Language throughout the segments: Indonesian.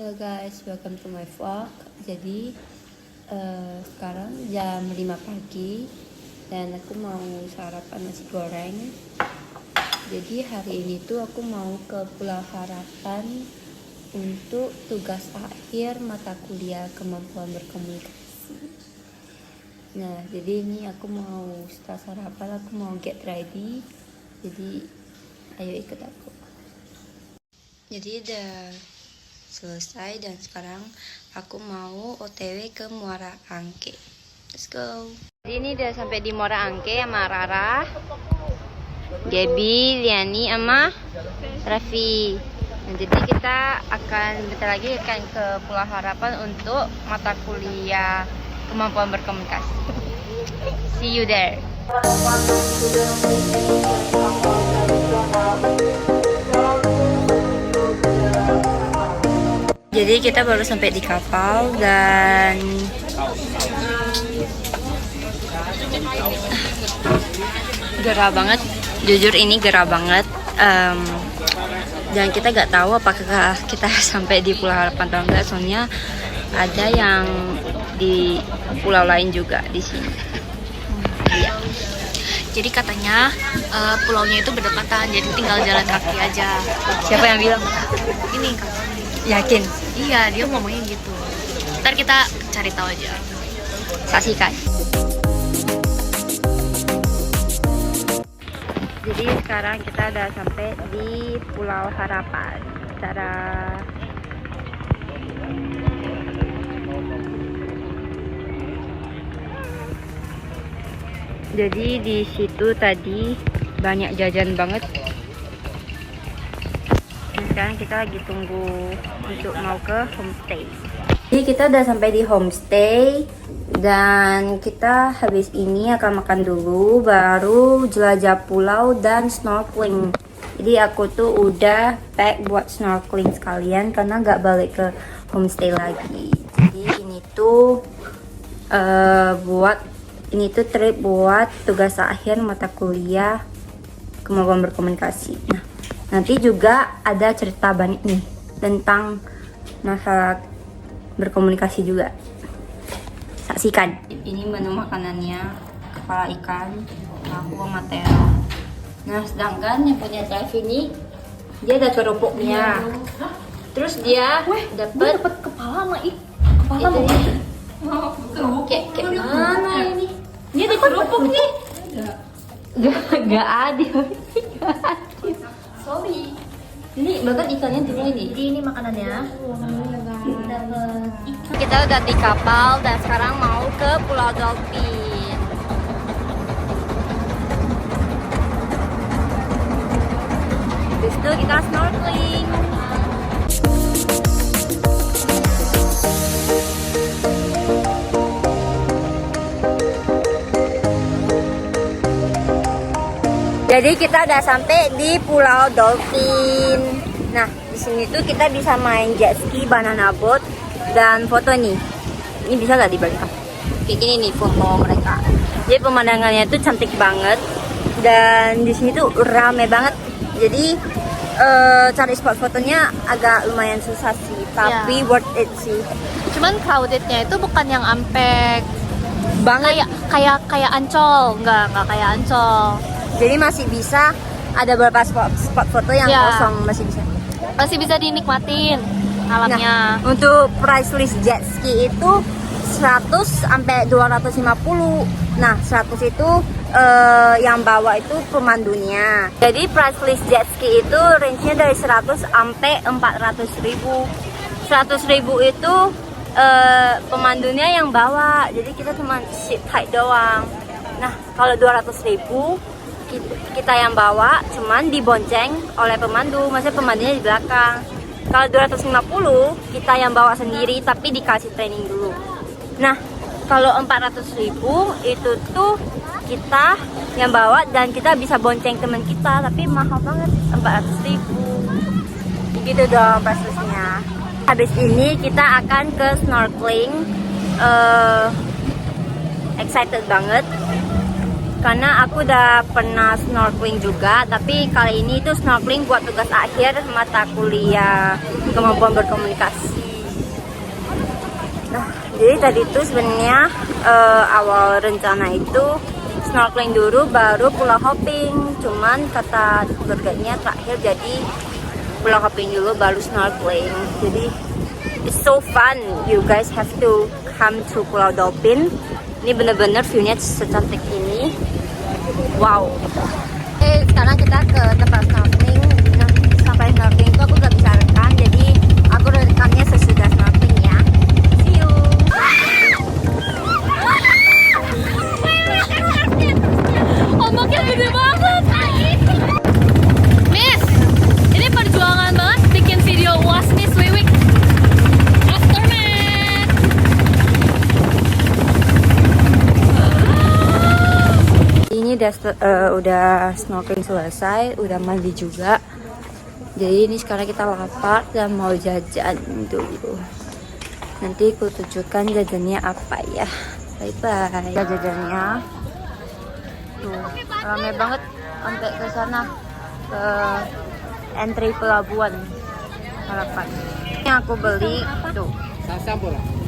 Halo guys, welcome to my vlog. Jadi sekarang jam 5 pagi dan aku mau sarapan nasi goreng. Jadi hari ini tuh aku mau ke Pulau Harapan untuk tugas akhir mata kuliah kemampuan berkomunikasi. Nah, jadi ini aku mau setelah sarapan aku mau get ready. Jadi ayo ikut aku. Jadi udah selesai dan sekarang aku mau OTW ke Muara Angke. Let's go. Jadi ini udah sampai di Muara Angke sama Rara, Gaby, Liani sama Raffi. Nah, jadi kita akan bentar lagi akan ke Pulau Harapan untuk mata kuliah kemampuan berkomunikasi. See you there. Jadi kita baru sampai di kapal dan gerah banget. Jujur ini gerah banget. Dan kita nggak tahu apakah kita sampai di Pulau Harapan atau enggak. Soalnya ada yang di pulau lain juga di sini. Iya. Jadi katanya pulaunya itu berdekatan, jadi tinggal jalan kaki aja. Siapa yang bilang? Ini kan? Yakin? Iya, dia ngomongnya gitu. Ntar kita cari tahu aja. Saksikan. Jadi sekarang kita udah sampai di Pulau Harapan. Tada. Jadi di situ tadi banyak jajan banget. Nah, sekarang kita lagi tunggu untuk mau ke homestay. Jadi kita udah sampai di homestay dan kita habis ini akan makan dulu, baru jelajah pulau dan snorkeling. Jadi aku tuh udah pack buat snorkeling sekalian karena nggak balik ke homestay lagi. Jadi ini tuh ini tuh trip buat tugas akhir mata kuliah kemampuan berkomunikasi. Nah, nanti juga ada cerita banyak nih tentang masalah berkomunikasi juga. Saksikan. Ini menu makanannya, kepala ikan, aku sama Teo. Nah, sedangkan yang punya drive ini dia ada kerupuknya. Terus dia dapat kepala sama kepala kayak mana ini? Ini ada kerupuk nih. Gak adil. Sorry. Ini bahkan ikannya dulu ini. Jadi ini makanannya. Kita udah di kapal dan sekarang mau ke Pulau Dolphin. Habis itu kita snorkeling. Jadi kita udah sampai di Pulau Dolphin. Nah, di sini tuh kita bisa main jet ski, banana boat, dan foto nih. Ini bisa nggak dibalik? Kayak gini nih foto mereka. Jadi pemandangannya tuh cantik banget dan di sini tuh rame banget. Jadi cari spot fotonya agak lumayan susah sih, tapi worth it sih. Cuman crowdednya itu bukan yang ampe Banget. kayak Ancol, nggak kayak Ancol. Jadi masih bisa ada beberapa spot foto yang kosong, masih bisa Dinikmatin alamnya. Nah, untuk price list jet ski itu 100 sampai 250. Nah, 100 itu yang bawa itu pemandunya. Jadi price list jet ski itu range-nya dari 100 sampai 400 ribu. 100 ribu itu pemandunya yang bawa. Jadi kita cuma sit tight doang. Nah, kalau 200 ribu kita yang bawa cuman dibonceng oleh pemandu, maksudnya pemandunya di belakang. Kalau 250 kita yang bawa sendiri tapi dikasih training dulu. Nah, kalau 400 ribu itu tuh kita yang bawa dan kita bisa bonceng teman kita, tapi mahal banget 400 ribu. Gitu dong prosesnya. Habis ini kita akan ke snorkeling. Excited banget karena aku udah pernah snorkeling juga, tapi kali ini tuh snorkeling buat tugas akhir mata kuliah kemampuan berkomunikasi. Nah, jadi tadi tuh sebenarnya awal rencana itu snorkeling dulu baru pulau hopping. Cuman kata keluarganya terakhir jadi pulau hopping dulu baru snorkeling. Jadi it's so fun. You guys have to come to Pulau Dopin. Ini bener-bener view-nya secantik ini. Wow. Sekarang kita ke tempat snorkeling. Nah, sampai snorkeling itu aku gak bisa rekam. Jadi aku rekamnya sesudah snorkeling ya. See you. Ombaknya gede banget. Miss, ini perjuangan banget bikin video UAS Miss Wiwik. Aftermath. Ini udah snorkeling selesai, udah mandi juga. Jadi ini sekarang kita lapar dan mau jajan dulu. Nanti aku tunjukkan jajannya apa ya. Bye bye. Jajannya tuh rame banget sampai ke sana, ke entry pelabuhan Harapan. Ini aku beli tuh.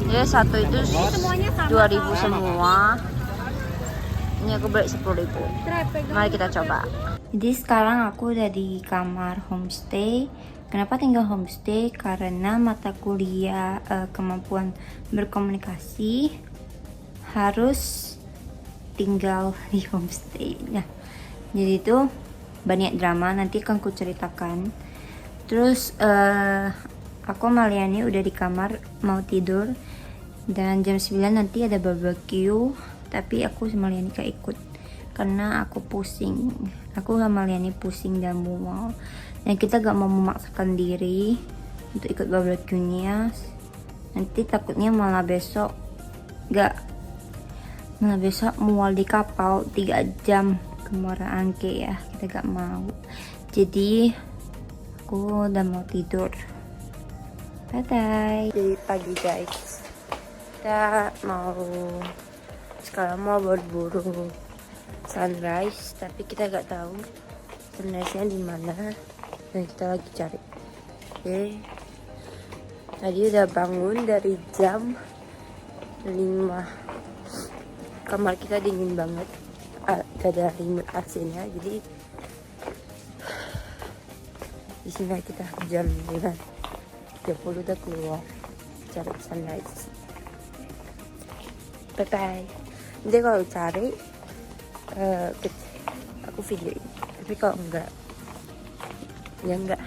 Jadi satu itu 2.000 semua. Ini aku beli 10.000. Mari kita coba. Jadi sekarang aku udah di kamar homestay. Kenapa tinggal homestay? Karena mata kuliah kemampuan berkomunikasi harus tinggal di homestay. Nah, jadi itu banyak drama, nanti akan ku ceritakan. Terus aku sama Liani udah di kamar mau tidur. Dan jam 9 nanti ada barbecue. Tapi aku sama Liani gak ikut karena aku pusing. Aku sama Liani pusing dan mual. Dan kita gak mau memaksakan diri untuk ikut barbecue-nya. Nanti takutnya malah besok mual di kapal 3 jam ke Muara Angke ya. Kita gak mau. Jadi aku udah mau tidur. Bye bye. Jadi pagi guys, kita sekarang mau berburu sunrise, tapi kita gak tahu sunrise-nya di mana dan kita lagi cari. Oke. Tadi udah bangun dari jam 5. Kamar kita dingin banget. Gak ada remote AC-nya, jadi di sini kita jam 9:30 udah keluar cari sunrise. Bye bye. Jadi kalau cari aku videoin, tapi kalau enggak ya enggak.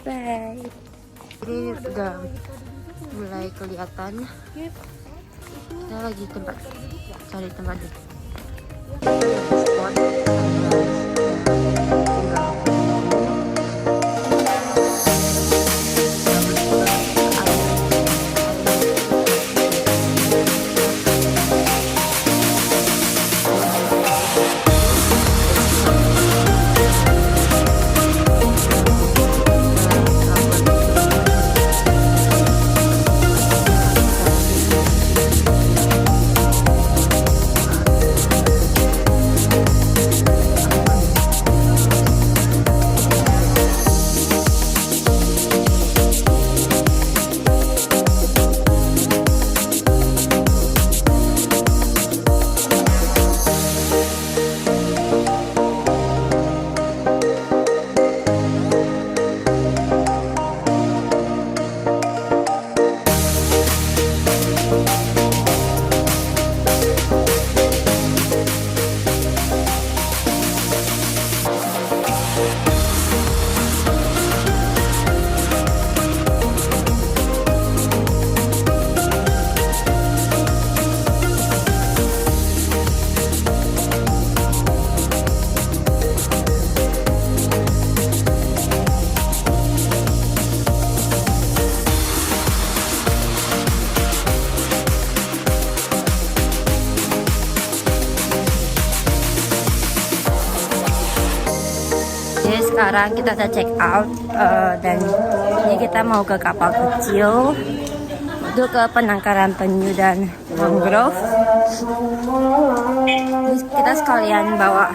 Bye bye. Ini udah mulai kelihatan. Kita lagi cari tempat deh. Sekarang kita udah check out dan ini kita mau ke kapal kecil untuk ke penangkaran penyu dan mangrove. Terus kita sekalian bawa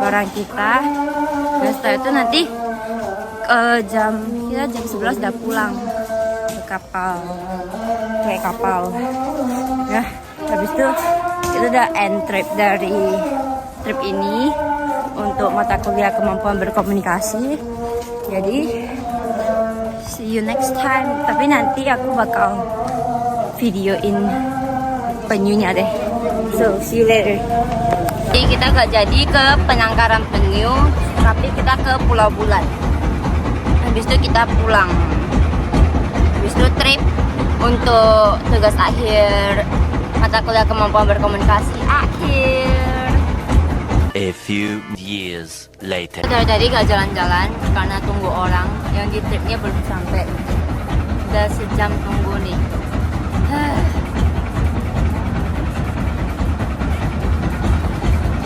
barang kita. Dan setelah itu nanti jam 11 udah pulang. kapal, kayak kapal. Nah, habis itu udah end trip dari trip ini untuk mata kuliah kemampuan berkomunikasi. Jadi see you next time. Tapi nanti aku bakal videoin penyunya deh. So see you later. Jadi kita gak jadi ke penangkaran penyu, tapi kita ke Pulau Bulat. Habis itu kita pulang. Habis itu trip untuk tugas akhir mata kuliah kemampuan berkomunikasi akhir. A few years later. Dari tadi gak jalan-jalan karena tunggu orang yang di tripnya belum sampai. Udah sejam tunggu nih.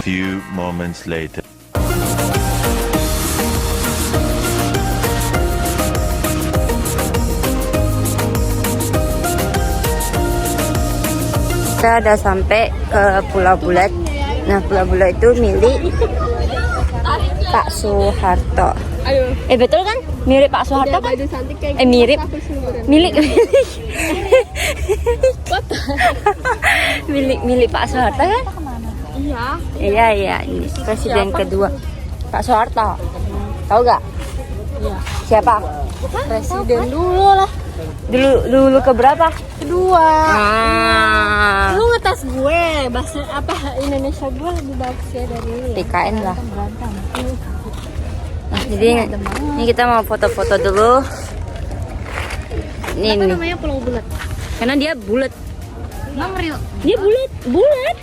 Few moments later. Kita udah sampai ke Pulau Bulat. Nah, Pulau Bulat itu milik Pak Soeharto. Betul kan? Milik Pak Soeharto kan? Mirip. Milik. milik Pak Soeharto kan? Iya. Ini presiden kedua. Pak Soeharto. Tahu gak? Iya. Siapa? Presiden dulu lah. Dulu keberapa? Kedua. Ah. Lu ngetes gue bahasa apa Indonesia gue lebih bagus ya dari lu ya. PKN lah. Berantem. Nah, jadi ini kita mau foto-foto dulu. Ini Apa nih. namanya Pulau Bulat? Karena dia bulat. Emang real? Dia bulat.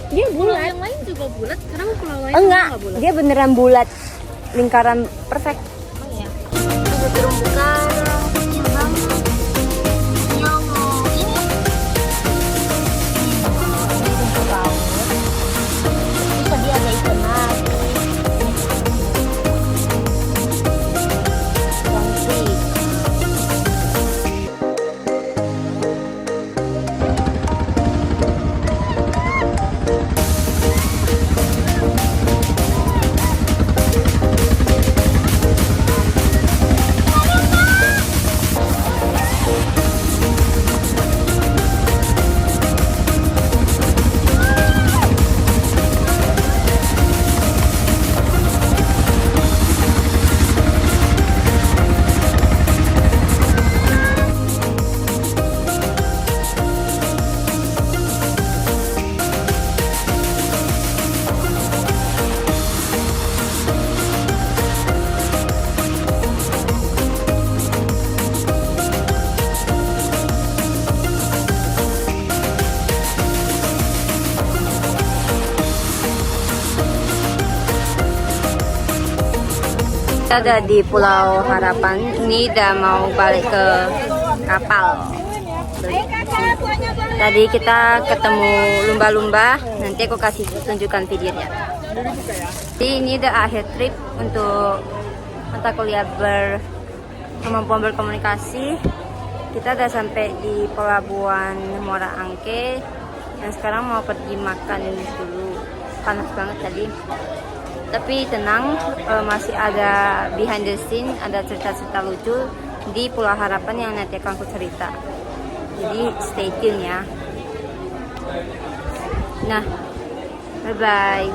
Dia Pulau bulat. yang lain juga bulat. Kenapa pulau lain Enggak, nggak bulat? dia beneran bulat. Lingkaran perfect. Oh iya. Itu terumbu karang, kecil banget. Nyongo. Ini. Ini rumput laut. Terus tadi ada ikan lagi. Cantik. Kita ada di Pulau Harapan. Ini udah mau balik ke kapal. Tadi kita ketemu lumba-lumba. Nanti aku kasih tunjukkan videonya. Jadi ini udah akhir trip untuk mata kuliah kemampuan berkomunikasi. Kita udah sampai di Pelabuhan Muara Angke. Dan sekarang mau pergi makan dulu. Panas banget tadi. Tapi tenang, masih ada behind the scene, ada cerita-cerita lucu di Pulau Harapan yang nanti akan aku cerita. Jadi stay tune ya. Nah, bye-bye.